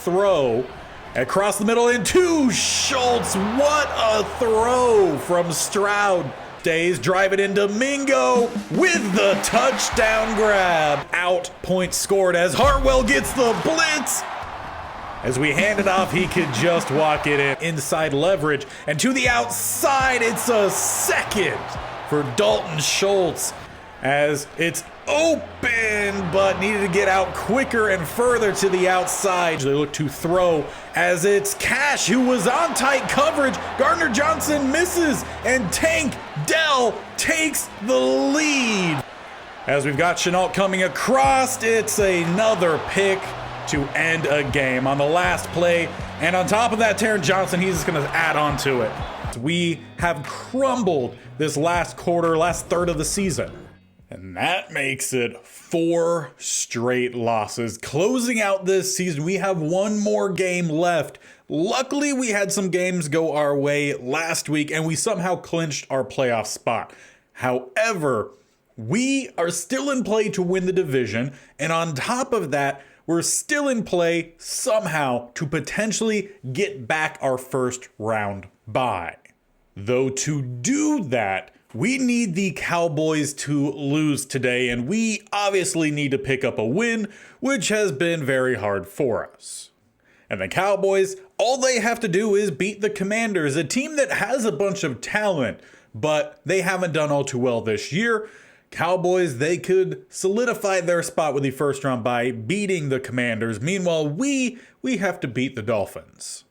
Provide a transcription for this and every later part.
throw. Across the middle into Schultz. What a throw from Stroud. Stays, drive it into Mingo with the touchdown grab. Out, point scored as Hartwell gets the blitz. As we hand it off, he could just walk it in. Inside leverage, and to the outside, it's a second for Dalton Schultz. As it's open, but needed to get out quicker and further to the outside. They look to throw as it's Cash, who was on tight coverage. Gardner Johnson misses, and Tank Dell takes the lead. As we've got Chenault coming across, it's another pick to end a game on the last play. And on top of that, Taron Johnson, he's just going to add on to it. We have crumbled this last quarter, last third of the season. And that makes it 4 straight losses. Closing out this season, we have one more game left. Luckily, we had some games go our way last week, and we somehow clinched our playoff spot. However, we are still in play to win the division, and on top of that, we're still in play somehow to potentially get back our first round bye. Though to do that, we need the Cowboys to lose today, and we obviously need to pick up a win, which has been very hard for us. And the Cowboys, all they have to do is beat the Commanders, a team that has a bunch of talent, but they haven't done all too well this year. Cowboys, they could solidify their spot with the first round by beating the Commanders. Meanwhile, we have to beat the Dolphins.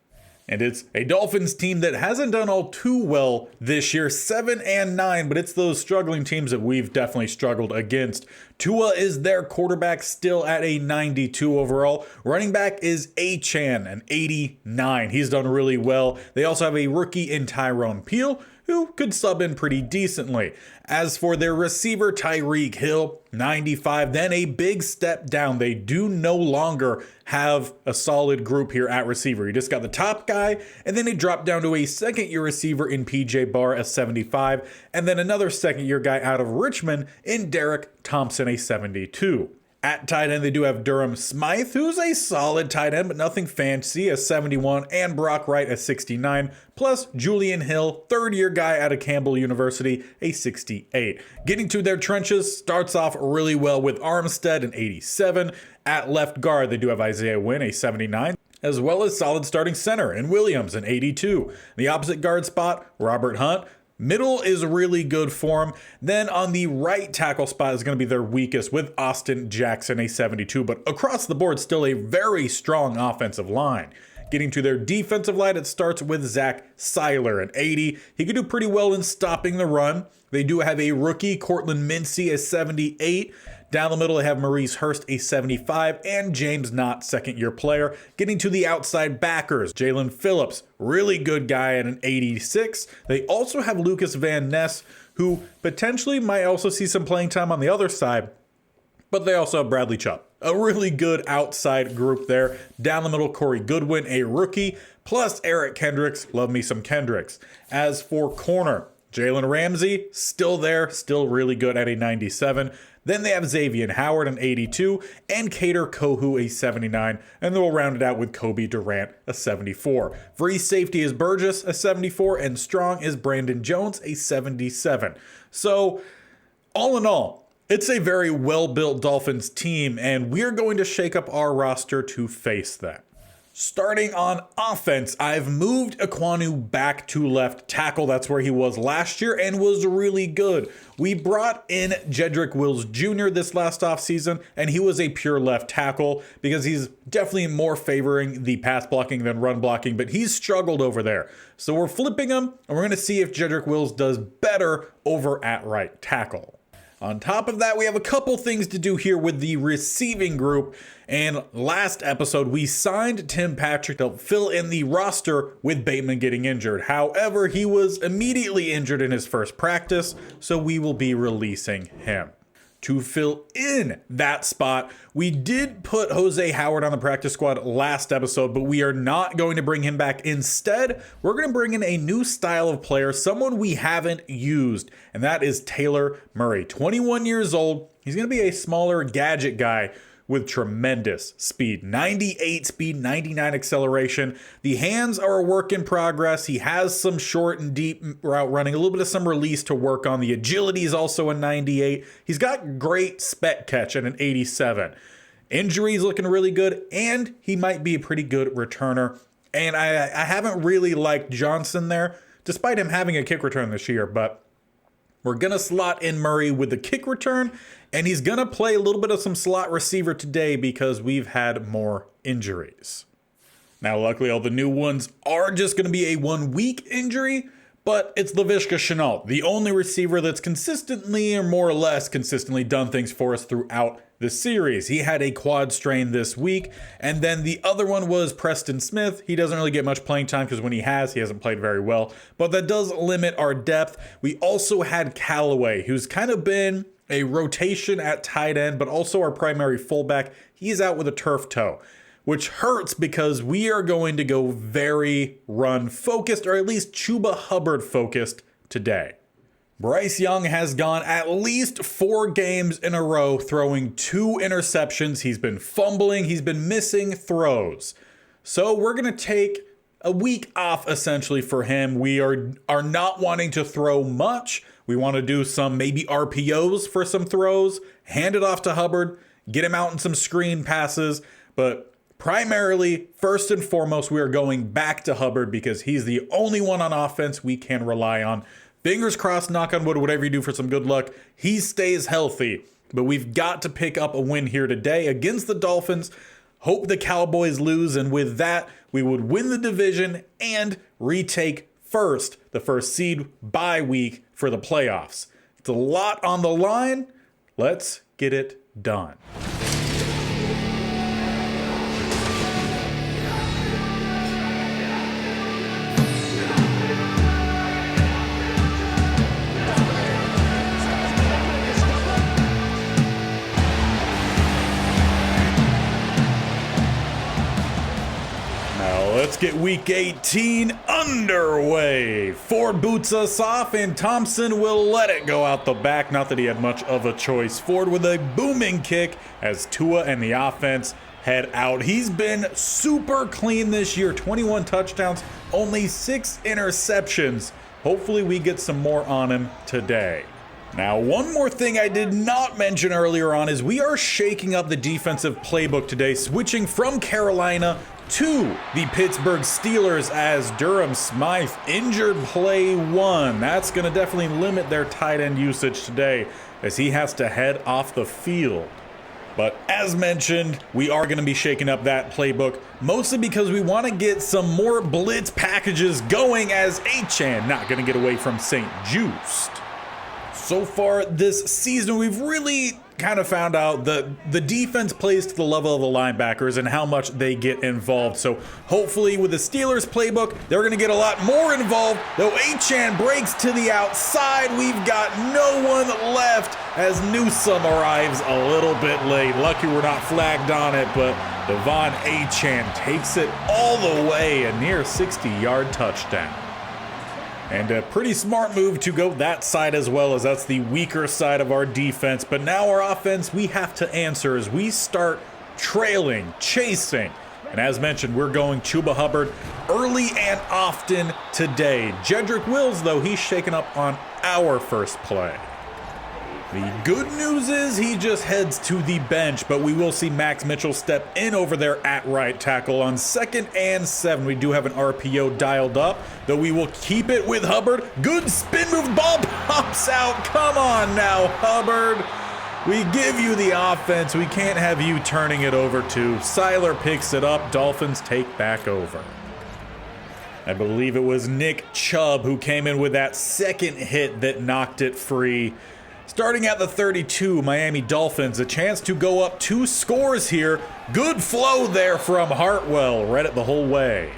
And it's a Dolphins team that hasn't done all too well this year, 7-9, but it's those struggling teams that we've definitely struggled against. Tua is their quarterback, still at a 92 overall. Running back is Achane, an 89. He's done really well. They also have a rookie in Tyrone Peele, who could sub in pretty decently. As for their receiver, Tyreek Hill, 95, then a big step down. They do no longer have a solid group here at receiver. You just got the top guy, and then they dropped down to a second-year receiver in PJ Barr, a 75, and then another second-year guy out of Richmond in Derek Thompson, a 72. At tight end, they do have Durham Smythe, who's a solid tight end, but nothing fancy, a 71, and Brock Wright, a 69, plus Julian Hill, third-year guy out of Campbell University, a 68. Getting to their trenches starts off really well with Armstead, an 87. At left guard, they do have Isaiah Wynn, a 79, as well as solid starting center in Williams, an 82. The opposite guard spot, Robert Hunt. Middle is really good for him. Then on the right tackle spot is going to be their weakest with Austin Jackson, a 72. But across the board, still a very strong offensive line. Getting to their defensive line, it starts with Zach Seiler, an 80. He could do pretty well in stopping the run. They do have a rookie, Cortland Mincy, a 78. Down the middle, they have Maurice Hurst, a 75, and James Knott, second-year player. Getting to the outside backers, Jalen Phillips, really good guy at an 86. They also have Lucas Van Ness, who potentially might also see some playing time on the other side, but they also have Bradley Chubb, a really good outside group there. Down the middle, Corey Goodwin, a rookie, plus Eric Kendricks. Love me some Kendricks. As for corner, Jalen Ramsey, still there, still really good at a 97. Then they have Xavier Howard, an 82, and Cater Kohu, a 79, and they'll round it out with Kobe Durant, a 74. Free safety is Burgess, a 74, and strong is Brandon Jones, a 77. So, all in all, it's a very well-built Dolphins team, and we're going to shake up our roster to face them. Starting on offense, I've moved Ekwonu back to left tackle. That's where he was last year and was really good. We brought in Jedrick Wills Jr. this last offseason, and he was a pure left tackle because he's definitely more favoring the pass blocking than run blocking, but he's struggled over there. So we're flipping him, and we're going to see if Jedrick Wills does better over at right tackle. On top of that, we have a couple things to do here with the receiving group. And last episode, we signed Tim Patrick to fill in the roster with Bateman getting injured. However, he was immediately injured in his first practice, so we will be releasing him. To fill in that spot, we did put Jose Howard on the practice squad last episode, but we are not going to bring him back. Instead, we're going to bring in a new style of player, someone we haven't used, and that is Taylor Murray. 21 years old. He's going to be a smaller gadget guy with tremendous speed. 98 speed, 99 acceleration. The hands are a work in progress. He has some short and deep route running, a little bit of some release to work on. The agility is also a 98. He's got great spec catch at an 87. Injuries looking really good, and he might be a pretty good returner. And I haven't really liked Johnson there, despite him having a kick return this year, but we're going to slot in Murray with the kick return, and he's going to play a little bit of some slot receiver today because we've had more injuries. Now, luckily, all the new ones are just going to be a 1 week injury, but it's Laviska Shenault, the only receiver that's consistently or more or less consistently done things for us throughout the series. He had a quad strain this week, and then the other one was Preston Smith. He doesn't really get much playing time because when he hasn't played very well, but that does limit our depth. We also had Callaway, who's kind of been a rotation at tight end, but also our primary fullback. He's out with a turf toe, which hurts because we are going to go very run focused, or at least Chuba Hubbard focused today. Bryce Young has gone at least 4 games in a row throwing 2 interceptions. He's been fumbling. He's been missing throws. So we're going to take a week off essentially for him. We are not wanting to throw much. We want to do some maybe RPOs for some throws, hand it off to Hubbard, get him out in some screen passes. But primarily, first and foremost, we are going back to Hubbard because he's the only one on offense we can rely on. Fingers crossed, knock on wood, whatever you do for some good luck, he stays healthy. But we've got to pick up a win here today against the Dolphins. Hope the Cowboys lose, and with that, we would win the division and retake the first seed bye week for the playoffs. It's a lot on the line. Let's get it done. Let's get week 18 underway. Ford boots us off, and Thompson will let it go out the back. Not that he had much of a choice. Ford with a booming kick as Tua and the offense head out. He's been super clean this year. 21 touchdowns, only 6 interceptions. Hopefully we get some more on him today. Now, one more thing I did not mention earlier on is we are shaking up the defensive playbook today, switching from Carolina to the Pittsburgh Steelers as Durham Smythe injured play 1. That's going to definitely limit their tight end usage today as he has to head off the field. But as mentioned, we are going to be shaking up that playbook, mostly because we want to get some more blitz packages going as Achane not going to get away from St. Just. So far this season, we've really kind of found out that the defense plays to the level of the linebackers and how much they get involved. So hopefully with the Steelers playbook, they're going to get a lot more involved. Though Achane breaks to the outside, we've got no one left as Newsome arrives a little bit late. Lucky we're not flagged on it, but Devon Achane takes it all the way, a near 60-yard touchdown. And a pretty smart move to go that side as well, as that's the weaker side of our defense. But now our offense, we have to answer as we start trailing, chasing. And as mentioned, we're going Chuba Hubbard early and often today. Jedrick Wills, though, he's shaken up on our first play. The good news is he just heads to the bench, but we will see Max Mitchell step in over there at right tackle on 2nd and 7. We do have an RPO dialed up, though we will keep it with Hubbard. Good spin move, ball pops out. Come on now, Hubbard. We give you the offense. We can't have you turning it over to. Seiler picks it up. Dolphins take back over. I believe it was Nick Chubb who came in with that second hit that knocked it free. Starting at the 32, Miami Dolphins, a chance to go up 2 scores here. Good flow there from Hartwell, read it the whole way.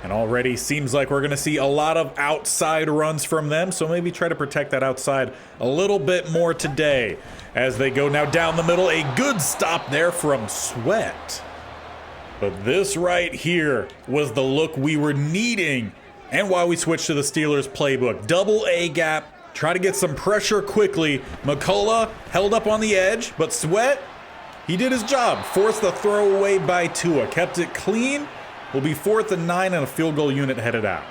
And already seems like we're going to see a lot of outside runs from them, so maybe try to protect that outside a little bit more today. As they go now down the middle, a good stop there from Sweat. But this right here was the look we were needing, and why we switched to the Steelers playbook. Double A gap. Try to get some pressure quickly. McCullough held up on the edge, but Sweat, He did his job. Forced the throw away by Tua. Kept it clean. Will be 4th and 9 and a field goal unit headed out.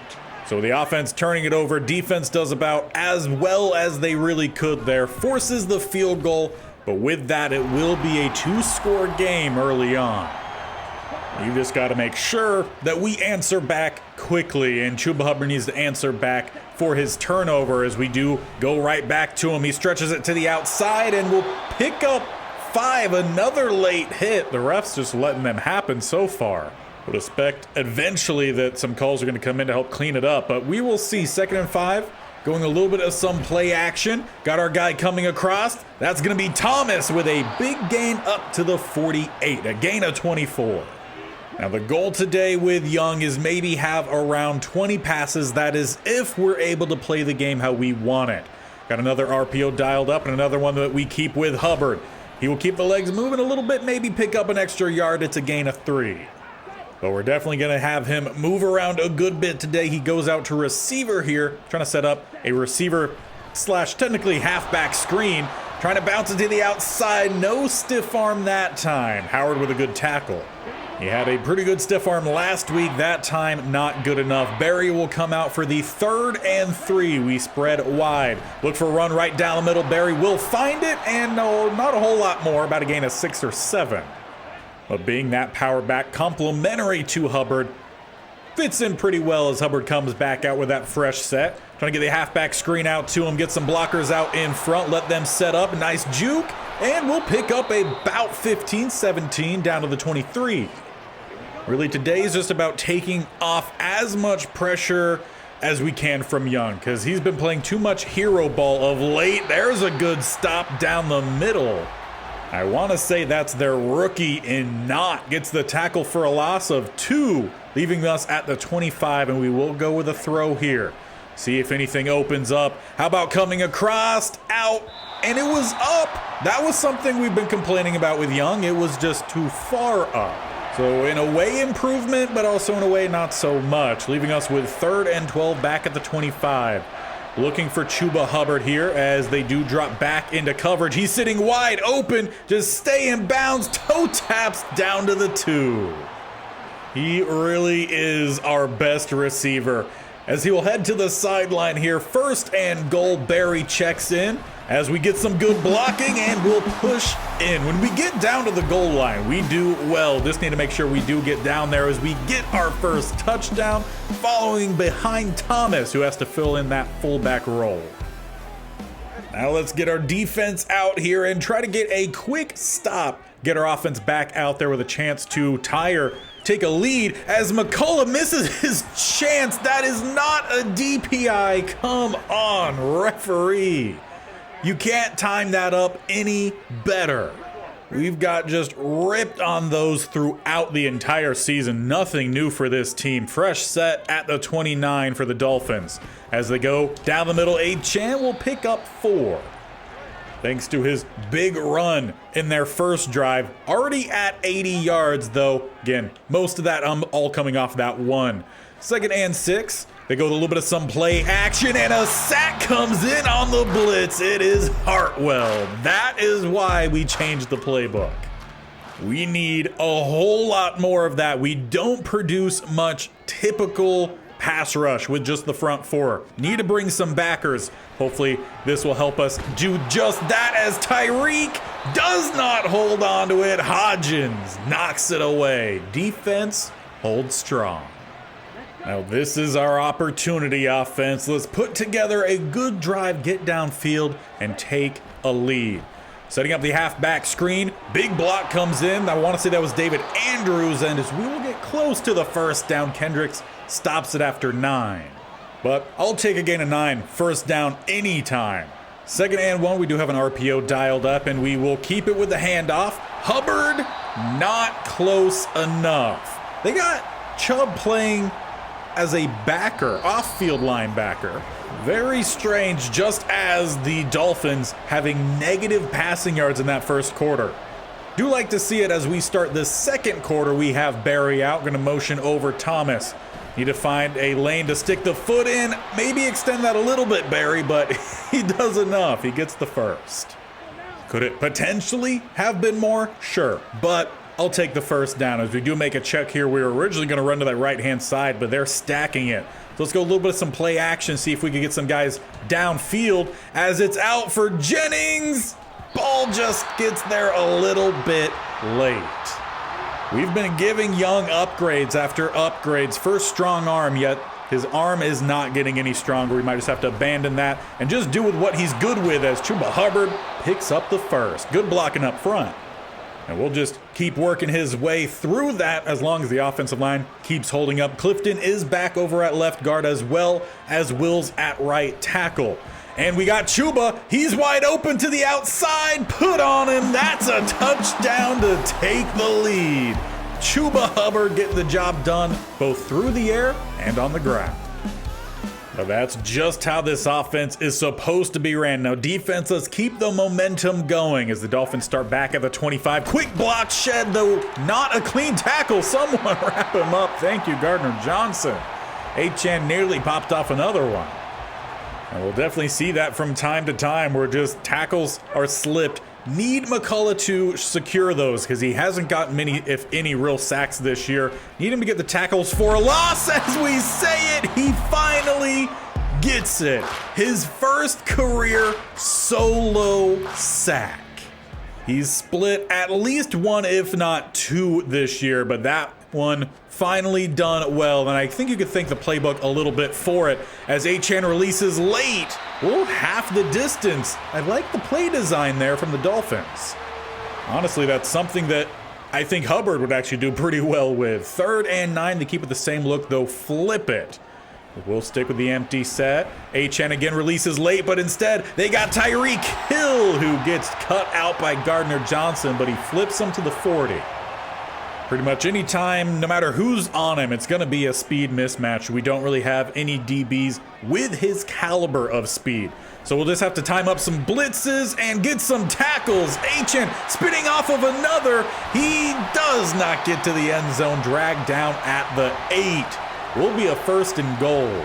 So the offense turning it over. Defense does about as well as they really could there. Forces the field goal. But with that, it will be a 2-score game early on. You just got to make sure that we answer back quickly. And Chuba Hubbard needs to answer back for his turnover as we do go right back to him. He stretches it to the outside and will pick up 5. Another late hit. The refs just letting them happen so far. Would expect eventually that some calls are going to come in to help clean it up. But we will see. 2nd and 5. Going a little bit of some play action. Got our guy coming across. That's going to be Thomas with a big gain up to the 48. A gain of 24. Now the goal today with Young is maybe have around 20 passes. That is if we're able to play the game how we want it. Got another RPO dialed up and another one that we keep with Hubbard. He will keep the legs moving a little bit, maybe pick up an extra yard. It's a gain of 3. But we're definitely going to have him move around a good bit today. He goes out to receiver here, trying to set up a receiver slash technically halfback screen. Trying to bounce it to the outside. No stiff arm that time. Howard with a good tackle. He had a pretty good stiff arm last week. That time, not good enough. Barry will come out for the 3rd and 3. We spread wide. Look for a run right down the middle. Barry will find it, and no, not a whole lot more. About a gain of 6 or 7. But being that power back complementary to Hubbard, fits in pretty well as Hubbard comes back out with that fresh set. Trying to get the halfback screen out to him, get some blockers out in front, let them set up. Nice juke, and we'll pick up about 15-17 down to the 23. Really, today is just about taking off as much pressure as we can from Young, because he's been playing too much hero ball of late. There's a good stop down the middle. I want to say that's their rookie in Knott. Gets the tackle for a loss of 2, leaving us at the 25, and we will go with a throw here. See if anything opens up. How about coming across, out, and it was up. That was something we've been complaining about with Young. It was just too far up. So in a way improvement, but also in a way not so much, leaving us with 3rd and 12 back at the 25. Looking for Chuba Hubbard here as they do drop back into coverage. He's sitting wide open, just stay in bounds, toe taps down to the 2. He really is our best receiver as he will head to the sideline here. 1st and goal, Barry checks in as we get some good blocking and we'll push in. When we get down to the goal line, we do well. Just need to make sure we do get down there as we get our first touchdown, following behind Thomas, who has to fill in that fullback role. Now let's get our defense out here and try to get a quick stop. Get our offense back out there with a chance to take a lead as McCullough misses his chance. That is not a DPI. Come on, referee. You can't time that up any better. We've got just ripped on those throughout the entire season. Nothing new for this team. Fresh set at the 29 for the Dolphins. As they go down the middle, Chan will pick up 4. Thanks to his big run in their first drive. Already at 80 yards, though. Again, most of that all coming off that 1. 2nd and 6. They go with a little bit of some play action, and a sack comes in on the blitz. It is Hartwell. That is why we changed the playbook. We need a whole lot more of that. We don't produce much typical pass rush with just the front 4. Need to bring some backers. Hopefully this will help us do just that as Tyreek does not hold on to it. Hodgins knocks it away. Defense holds strong. Now this is our opportunity, offense. Let's put together a good drive, get downfield, and take a lead. Setting up the halfback screen. Big block comes in. I want to say that was David Andrews, and as we will get close to the first down, Kendricks stops it after 9. But I'll take a gain of 9. First down anytime. 2nd and 1, we do have an RPO dialed up, and we will keep it with the handoff. Hubbard, not close enough. They got Chubb playing as a backer, off-field linebacker. Very strange, just as the Dolphins having negative passing yards in that first quarter. Do like to see it as we start the second quarter. We have Barry out, going to motion over Thomas. Need to find a lane to stick the foot in, maybe extend that a little bit, Barry, but he does enough. He gets the first. Could it potentially have been more? Sure, but I'll take the first down as we do make a check here. We were originally going to run to that right-hand side, but they're stacking it. So let's go a little bit of some play action, see if we can get some guys downfield as it's out for Jennings. Ball just gets there a little bit late. We've been giving Young upgrades after upgrades. First strong arm, yet his arm is not getting any stronger. We might just have to abandon that and just do with what he's good with as Chuba Hubbard picks up the first. Good blocking up front. And we'll just keep working his way through that as long as the offensive line keeps holding up. Clifton is back over at left guard as well as Wills at right tackle. And we got Chuba. He's wide open to the outside. Put on him. That's a touchdown to take the lead. Chuba Hubbard getting the job done both through the air and on the ground. But that's just how this offense is supposed to be ran. Now defense, let's keep the momentum going as the Dolphins start back at the 25. Quick block shed, though not a clean tackle. Someone wrap him up. Thank you, Gardner Johnson. Achane nearly popped off another one. And we'll definitely see that from time to time where just tackles are slipped. Need McCullough to secure those because he hasn't gotten many, if any, real sacks this year. Need him to get the tackles for a loss. As we say it, he finally gets it. His first career solo sack. He's split at least one, if not two, this year, but that one finally done well. And I think you could thank the playbook a little bit for it as Achane releases late. Oh, half the distance. I like the play design there from the Dolphins. Honestly, that's something that I think Hubbard would actually do pretty well with. 3rd and 9, they keep it the same look, though flip it. We'll stick with the empty set. Achane again releases late, but instead they got Tyreek Hill, who gets cut out by Gardner Johnson, but he flips him to the 40. Pretty much any time, no matter who's on him, it's going to be a speed mismatch. We don't really have any DBs with his caliber of speed. So we'll just have to time up some blitzes and get some tackles. Achane spinning off of another. He does not get to the end zone, dragged down at the 8. Will be a 1st and goal.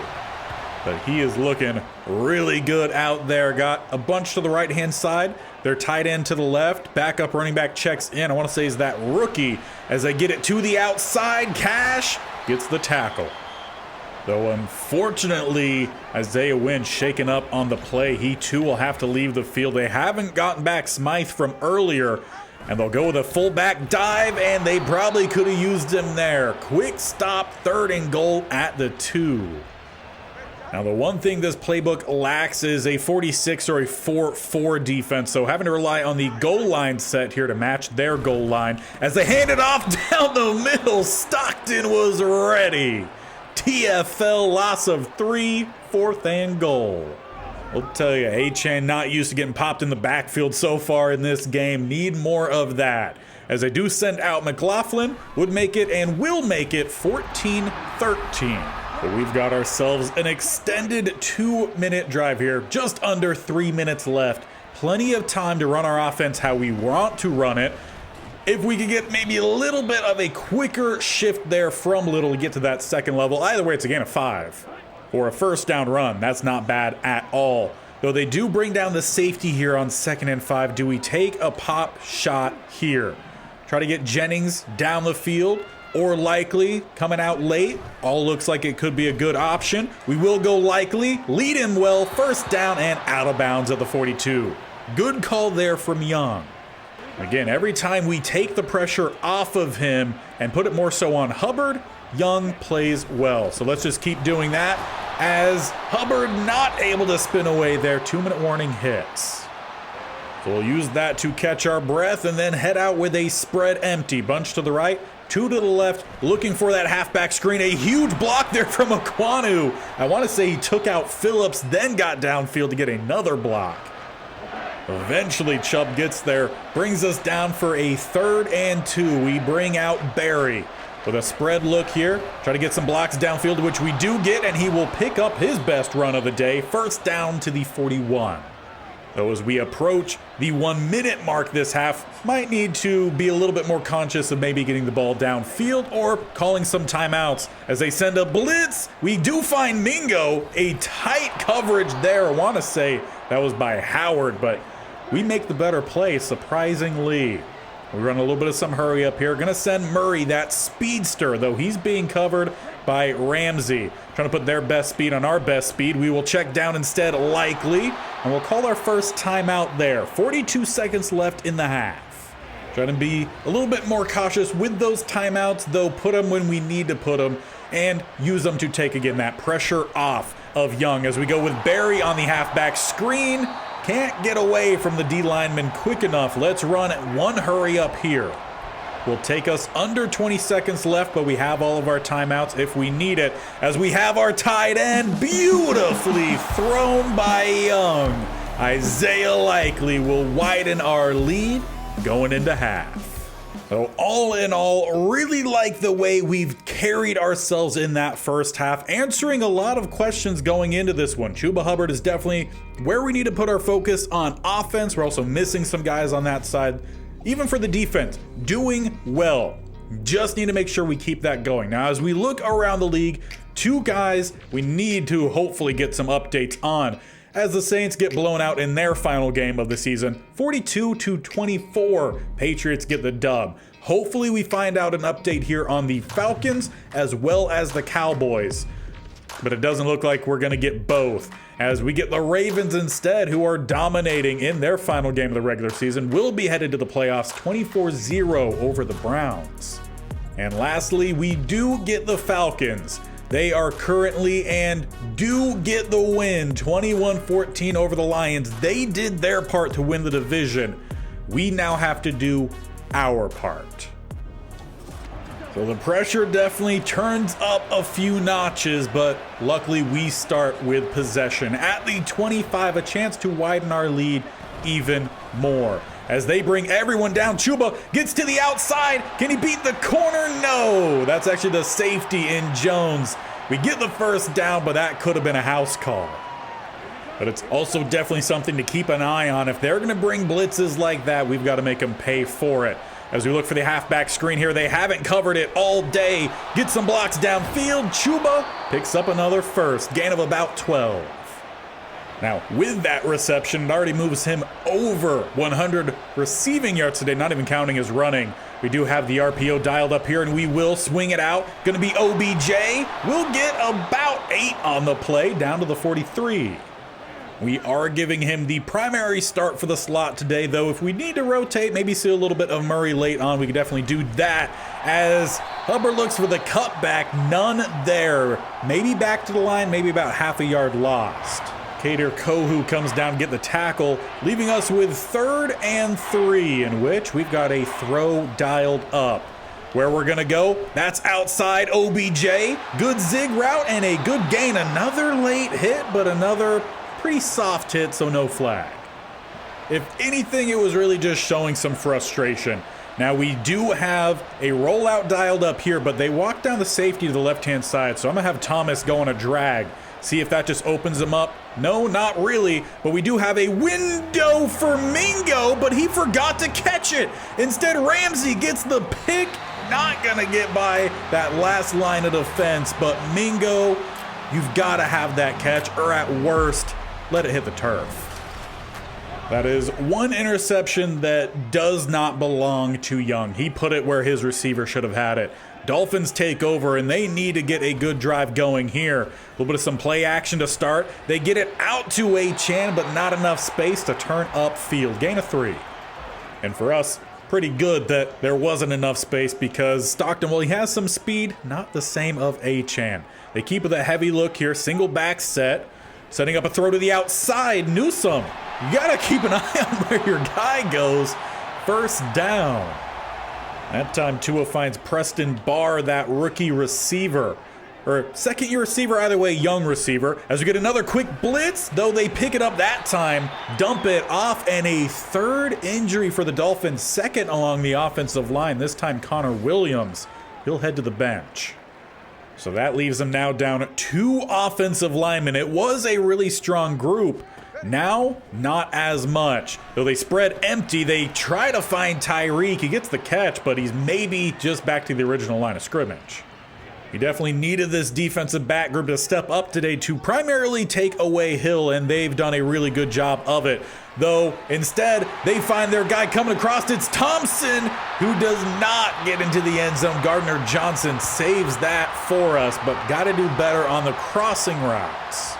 But he is looking really good out there. Got a bunch to the right-hand side. Their tight end to the left. Backup running back checks in. I want to say is that rookie as they get it to the outside. Cash gets the tackle. Though unfortunately, Isaiah Wynn shaken up on the play. He too will have to leave the field. They haven't gotten back Smythe from earlier. And they'll go with a fullback dive, and they probably could have used him there. Quick stop, 3rd and goal at the 2. Now, the one thing this playbook lacks is a 46 or a 4-4 defense, so having to rely on the goal line set here to match their goal line. As they hand it off down the middle, Stockton was ready. TFL loss of 3, 4th and goal. I'll tell you, Achane not used to getting popped in the backfield so far in this game. Need more of that. As they do send out McLaughlin, would make it and will make it 14-13. But we've got ourselves an extended 2-minute drive here. Just under 3 minutes left. Plenty of time to run our offense how we want to run it. If we could get maybe a little bit of a quicker shift there from Little to get to that second level. Either way, it's a gain of 5. For a 1st down run, that's not bad at all. Though they do bring down the safety here on 2nd and 5. Do we take a pop shot here? Try to get Jennings down the field, or likely coming out late. All looks like it could be a good option. We will go likely, lead him well, 1st down and out of bounds at the 42. Good call there from Young. Again, every time we take the pressure off of him and put it more so on Hubbard, Young plays well. So let's just keep doing that as Hubbard not able to spin away there. 2-minute warning hits. So we'll use that to catch our breath and then head out with a spread empty. Bunch to the right, 2 to the left, looking for that halfback screen. A huge block there from Aquanu. I want to say he took out Phillips, then got downfield to get another block. Eventually Chubb gets there, brings us down for a 3rd and 2. We bring out Barry with a spread look here. Try to get some blocks downfield, which we do get, and he will pick up his best run of the day. 1st down to the 41. Though as we approach the 1-minute mark this half, might need to be a little bit more conscious of maybe getting the ball downfield or calling some timeouts as they send a blitz. We do find Mingo, a tight coverage there. I want to say that was by Howard, but we make the better play, surprisingly. We run a little bit of some hurry up here. Gonna send Murray, that speedster, though he's being covered by Ramsey. Trying to put their best speed on our best speed. We will check down instead, likely, and we'll call our first timeout there. 42 seconds left in the half. Trying to be a little bit more cautious with those timeouts, though. Put them when we need to put them and use them to take, again, that pressure off of Young as we go with Barry on the halfback screen. Can't get away from the D lineman quick enough. Let's run one hurry up here. Will take us under 20 seconds left, but we have all of our timeouts if we need it, as we have our tight end beautifully thrown by Young. Isaiah Likely will widen our lead going into half. So all in all, really like the way we've carried ourselves in that first half, answering a lot of questions going into this one. Chuba Hubbard is definitely where we need to put our focus on offense. We're also missing some guys on that side. Even for the defense, doing well. Just need to make sure we keep that going. Now, as we look around the league, two guys we need to hopefully get some updates on, as the Saints get blown out in their final game of the season. 42-24, Patriots get the dub. Hopefully we find out an update here on the Falcons as well as the Cowboys. But it doesn't look like we're gonna get both, as we get the Ravens instead, who are dominating in their final game of the regular season, will be headed to the playoffs 24-0 over the Browns. And lastly, we do get the Falcons. They are currently and do get the win, 21-14 over the Lions. They did their part to win the division. We now have to do our part. So the pressure definitely turns up a few notches, but luckily we start with possession. At the 25, a chance to widen our lead even more. As they bring everyone down, Chuba gets to the outside. Can he beat the corner? No, that's actually the safety in Jones. We get the first down, but that could have been a house call. But it's also definitely something to keep an eye on. If they're gonna bring blitzes like that, we've got to make them pay for it. As we look for the halfback screen here, they haven't covered it all day. Get some blocks downfield. Chuba picks up another first, gain of about 12. Now, with that reception, it already moves him over 100 receiving yards today, not even counting his running. We do have the RPO dialed up here, and we will swing it out. Gonna be OBJ. We'll get about 8 on the play, down to the 43. We are giving him the primary start for the slot today, though if we need to rotate, maybe see a little bit of Murray late on, we could definitely do that. As Hubbard looks for the cutback, none there. Maybe back to the line, maybe about half a yard lost. Kader Kohu comes down to get the tackle, leaving us with 3rd and 3, in which we've got a throw dialed up. Where we're gonna go, that's outside OBJ. Good zig route and a good gain. Another late hit, but another pretty soft hit, so no flag. If anything, it was really just showing some frustration. Now we do have a rollout dialed up here, but they walk down the safety to the left-hand side, so I'm gonna have Thomas go on a drag. See if that just opens him up. No, not really, but we do have a window for Mingo, but he forgot to catch it. Instead, Ramsey gets the pick. Not gonna get by that last line of defense, but Mingo, you've gotta have that catch, or at worst, let it hit the turf. That is one interception that does not belong to Young. He put it where his receiver should have had it. Dolphins take over, and they need to get a good drive going here. A little bit of some play action to start. They get it out to Achane, but not enough space to turn upfield. Gain of 3. And for us, pretty good that there wasn't enough space, because Stockton, well, he has some speed, not the same of Achane. They keep with a heavy look here, single back set, setting up a throw to the outside. Newsome, you gotta keep an eye on where your guy goes. First down. That time Tua finds Preston Barr, that rookie receiver, or second-year receiver, either way, young receiver. As we get another quick blitz, though they pick it up that time, dump it off, and a 3rd injury for the Dolphins, 2nd along the offensive line. This time Connor Williams, he'll head to the bench. So that leaves them now down 2 offensive linemen. It was a really strong group. Now, not as much. Though they spread empty, they try to find Tyreek. He gets the catch, but he's maybe just back to the original line of scrimmage. We definitely needed this defensive back group to step up today to primarily take away Hill, and they've done a really good job of it. Though, instead, they find their guy coming across. It's Thompson, who does not get into the end zone. Gardner Johnson saves that for us, but got to do better on the crossing routes.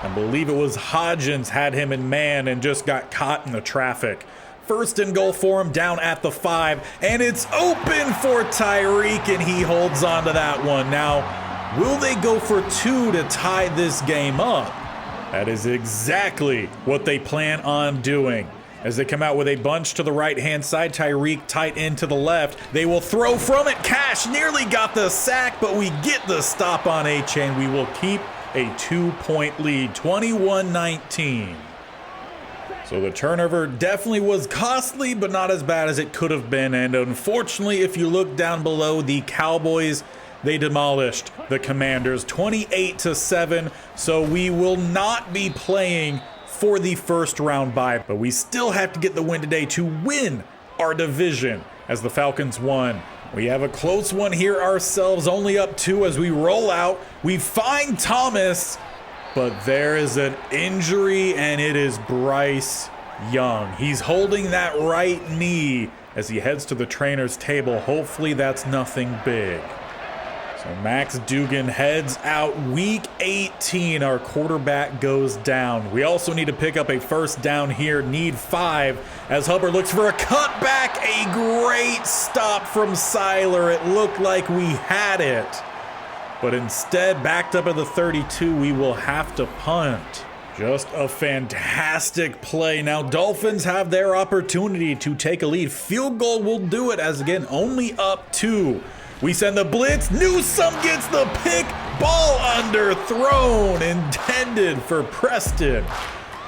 I believe it was Hodgins had him in man and just got caught in the traffic. First and goal for him down at the 5, and it's open for Tyreek, and he holds on to that one. Now, will they go for 2 to tie this game up? That is exactly what they plan on doing. As they come out with a bunch to the right-hand side, Tyreek tight end to the left. They will throw from it. Cash nearly got the sack, but we get the stop on Achane. We will keep a 2-point lead, 21-19. So the turnover definitely was costly, but not as bad as it could have been. And unfortunately, if you look down below, the Cowboys, they demolished the Commanders 28-7. So we will not be playing for the first round bye, but we still have to get the win today to win our division as the Falcons won. We have a close one here ourselves, only up 2 as we roll out. We find Thomas, but there is an injury, and it is Bryce Young. He's holding that right knee as he heads to the trainer's table. Hopefully that's nothing big. So Max Dugan heads out. Week 18, our quarterback goes down. We also need to pick up a first down here, need 5, as Hubbard looks for a cutback. A great stop from Seiler. It looked like we had it, but instead, backed up at the 32, we will have to punt. Just a fantastic play. Now, Dolphins have their opportunity to take a lead. Field goal will do it, as again, only up 2. We send the blitz. Newsome gets the pick. Ball underthrown, intended for Preston.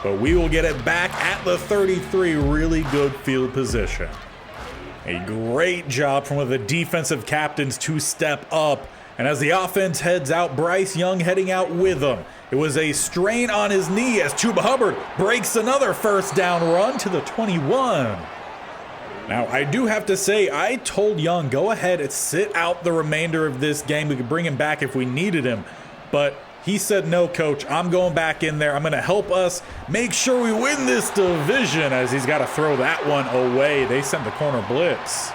But we will get it back at the 33. Really good field position. A great job from one of the defensive captains to step up. And as the offense heads out, Bryce Young heading out with them. It was a strain on his knee as Chuba Hubbard breaks another first down run to the 21. Now, I do have to say, I told Young, go ahead and sit out the remainder of this game. We could bring him back if we needed him. But he said, no, coach, I'm going back in there. I'm going to help us make sure we win this division, as he's got to throw that one away. They sent the corner blitz.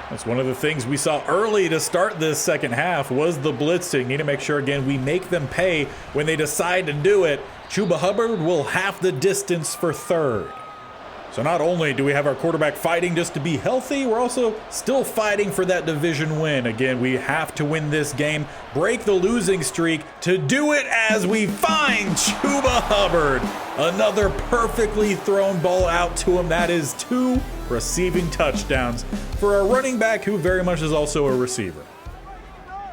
That's one of the things we saw early to start this second half was the blitzing. Need to make sure, again, we make them pay when they decide to do it. Chuba Hubbard will half the distance for third. So not only do we have our quarterback fighting just to be healthy, we're also still fighting for that division win. Again, we have to win this game, break the losing streak. To do it as we find Chuba Hubbard. Another perfectly thrown ball out to him. That is 2 receiving touchdowns for a running back who very much is also a receiver.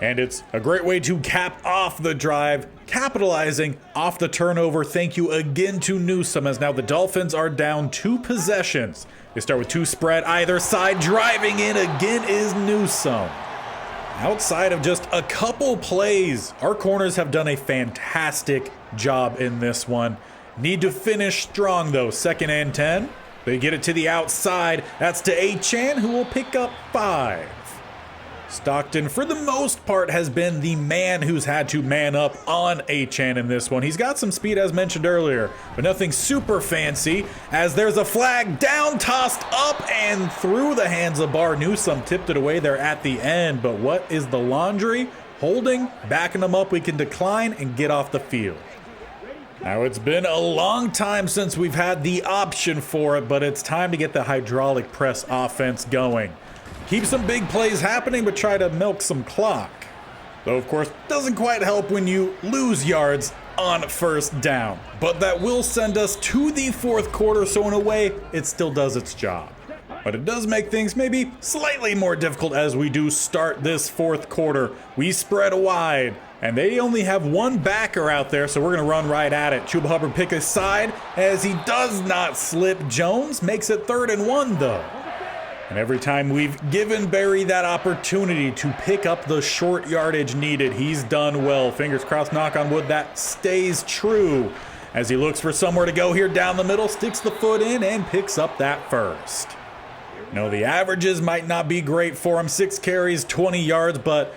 And it's a great way to cap off the drive, capitalizing off the turnover. Thank you again to Newsome, as now the Dolphins are down 2 possessions. They start with 2 spread either side. Driving in again is Newsome. Outside of just a couple plays, our corners have done a fantastic job in this one. Need to finish strong though. 2nd and 10. They get it to the outside. That's to Achane, who will pick up 5. Stockton, for the most part, has been the man who's had to man up on Achane in this one. He's got some speed, as mentioned earlier, but nothing super fancy, as there's a flag down, tossed up, and through the hands of Bar Newsome. Tipped it away there at the end, but what is the laundry? Holding, backing them up. We can decline and get off the field. Now, it's been a long time since we've had the option for it, but it's time to get the hydraulic press offense going. Keep some big plays happening, but try to milk some clock. Though, of course, doesn't quite help when you lose yards on first down. But that will send us to the 4th quarter, so in a way, it still does its job. But it does make things maybe slightly more difficult as we do start this 4th quarter. We spread wide, and they only have 1 backer out there, so we're going to run right at it. Chuba Hubbard pick a side as he does not slip. Jones makes it 3rd and 1, though. And every time we've given Barry that opportunity to pick up the short yardage needed, he's done well. Fingers crossed, knock on wood, that stays true. As he looks for somewhere to go here down the middle, sticks the foot in and picks up that first. No, the averages might not be great for him. 6 carries, 20 yards, but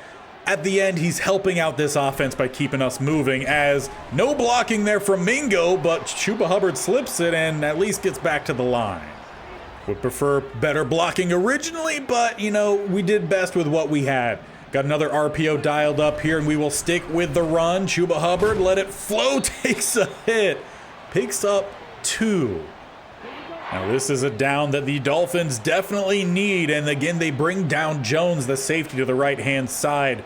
at the end, he's helping out this offense by keeping us moving, as no blocking there from Mingo, but Chuba Hubbard slips it and at least gets back to the line. Would prefer better blocking originally, but, you know, we did best with what we had. Got another RPO dialed up here, and we will stick with the run. Chuba Hubbard, let it flow, takes a hit, picks up 2. Now this is a down that the Dolphins definitely need, and again they bring down Jones, the safety, to the right-hand side.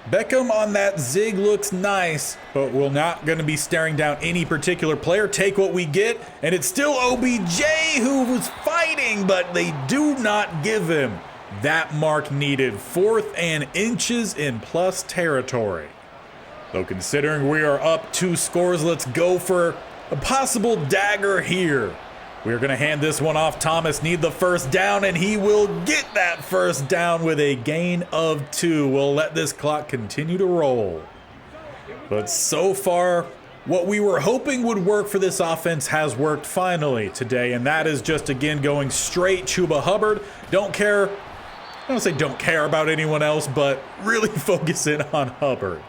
Beckham on that zig looks nice, but we're not going to be staring down any particular player. Take what we get, and it's still OBJ who was fighting, but they do not give him that mark needed. 4th and inches in plus territory. Though considering we are up 2 scores, let's go for a possible dagger here. We're going to hand this one off. Thomas need the first down, and he will get that first down with a gain of 2. We'll let this clock continue to roll. But so far, what we were hoping would work for this offense has worked finally today, and that is just, again, going straight Chuba Hubbard. Don't care, I don't say don't care about anyone else, but really focus in on Hubbard.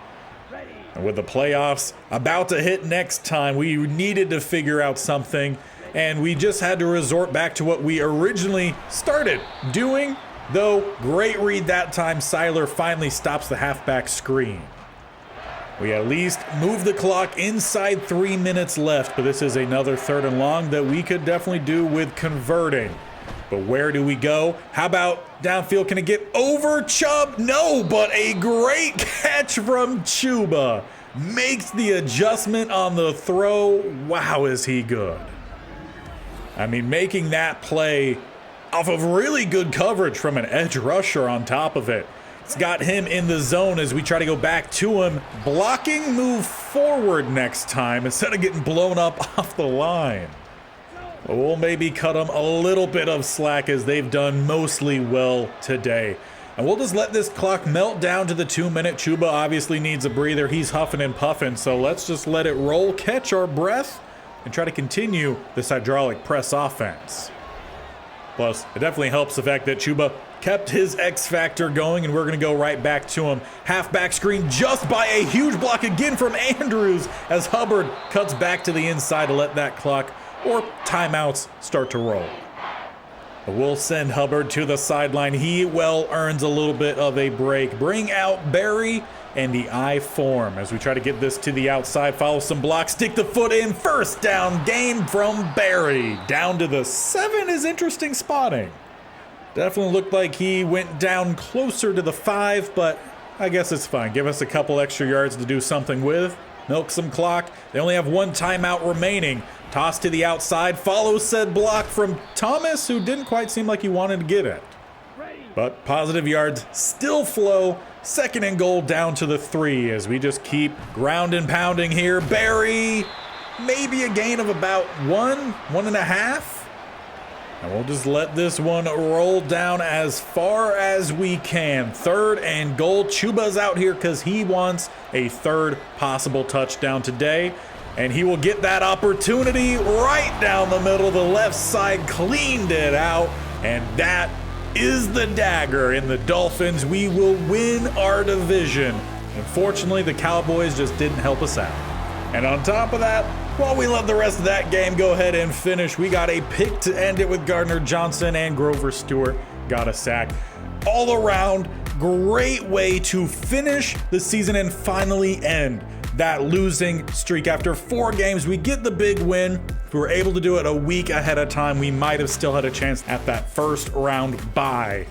And with the playoffs about to hit next time, we needed to figure out something, and we just had to resort back to what we originally started doing, though great read that time. Seiler finally stops the halfback screen. We at least move the clock inside 3 minutes left, but this is another 3rd and long that we could definitely do with converting. But where do we go? How about downfield? Can it get over Chubb? No, but a great catch from Chuba. Makes the adjustment on the throw. Wow, is he good. I mean, making that play off of really good coverage from an edge rusher on top of it. It's got him in the zone as we try to go back to him. Blocking, move forward next time instead of getting blown up off the line. But we'll maybe cut them a little bit of slack as they've done mostly well today. And we'll just let this clock melt down to the 2-minute. Chuba obviously needs a breather. He's huffing and puffing, so let's just let it roll, catch our breath, and try to continue this hydraulic press offense. Plus, it definitely helps the fact that Chuba kept his X factor going, and we're going to go right back to him. Halfback screen just by a huge block again from Andrews as Hubbard cuts back to the inside to let that clock or timeouts start to roll. But we'll send Hubbard to the sideline. He well earns a little bit of a break. Bring out Barry and the I form as we try to get this to the outside, follow some blocks, stick the foot in, first down gain from Barry. Down to the 7 is interesting spotting. Definitely looked like he went down closer to the 5, but I guess it's fine. Give us a couple extra yards to do something with. Milk some clock. They only have 1 timeout remaining. Toss to the outside, follows said block from Thomas, who didn't quite seem like he wanted to get it. But positive yards still flow. 2nd and goal down to the 3 as we just keep ground and pounding here. Barry, maybe a gain of about 1.5. And we'll just let this one roll down as far as we can. 3rd and goal. Chuba's out here because he wants a 3rd possible touchdown today. And he will get that opportunity right down the middle. The left side cleaned it out. And that is the dagger in the Dolphins. We will win our division. Unfortunately, the Cowboys just didn't help us out. And on top of that, while we let the rest of that game go ahead and finish, we got a pick to end it with Gardner Johnson, and Grover Stewart got a sack. All around, great way to finish the season and finally end that losing streak. After 4 games, we get the big win. If we were able to do it a week ahead of time, we might have still had a chance at that first round bye.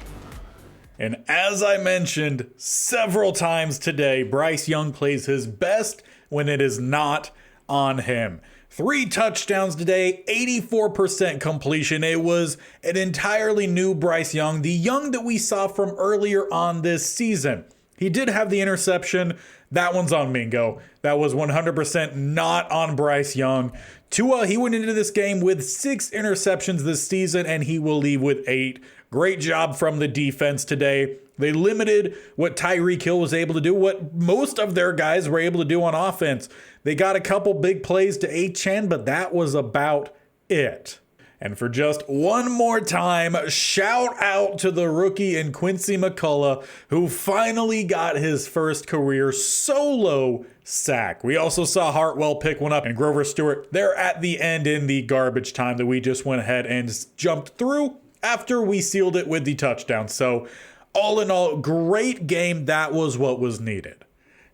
And as I mentioned several times today, Bryce Young plays his best when it is not on him. 3 touchdowns today, 84% completion. It was an entirely new Bryce Young, the Young that we saw from earlier on this season. He did have the interception. That one's on Mingo. That was 100% not on Bryce Young. Tua, he went into this game with 6 interceptions this season, and he will leave with 8. Great job from the defense today. They limited what Tyreek Hill was able to do, what most of their guys were able to do on offense. They got a couple big plays to Achane, but that was about it. And for just one more time, shout out to the rookie in Quincy McCullough, who finally got his first career solo sack. We also saw Hartwell pick one up and Grover Stewart there at the end in the garbage time that we just went ahead and jumped through after we sealed it with the touchdown. So all in all, great game. That was what was needed.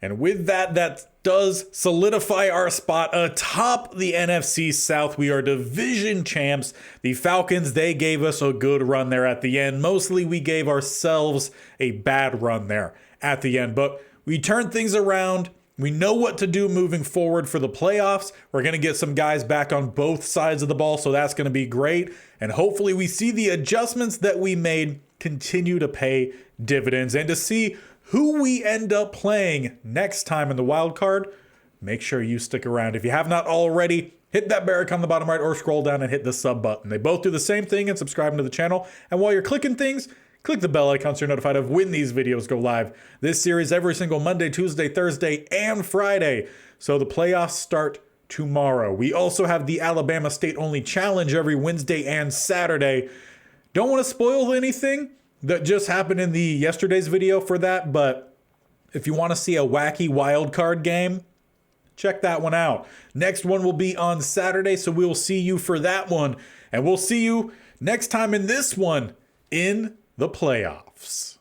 And with that, that does solidify our spot atop the NFC South. We are division champs. The Falcons, they gave us a good run there at the end. Mostly we gave ourselves a bad run there at the end. But we turned things around. We know what to do moving forward for the playoffs. We're going to get some guys back on both sides of the ball, so that's going to be great. And hopefully we see the adjustments that we made continue to pay dividends. And to see who we end up playing next time in the wild card, make sure you stick around. If you have not already, hit that bell icon on the bottom right or scroll down and hit the sub button. They both do the same thing and subscribing to the channel. And while you're clicking things, click the bell icon so you're notified of when these videos go live. This series every single Monday, Tuesday, Thursday, and Friday. So the playoffs start tomorrow. We also have the Alabama State Only Challenge every Wednesday and Saturday. Don't want to spoil anything that just happened in the yesterday's video for that, but if you want to see a wacky wild card game, check that one out. Next one will be on Saturday, so we'll see you for that one, and we'll see you next time in this one in the playoffs.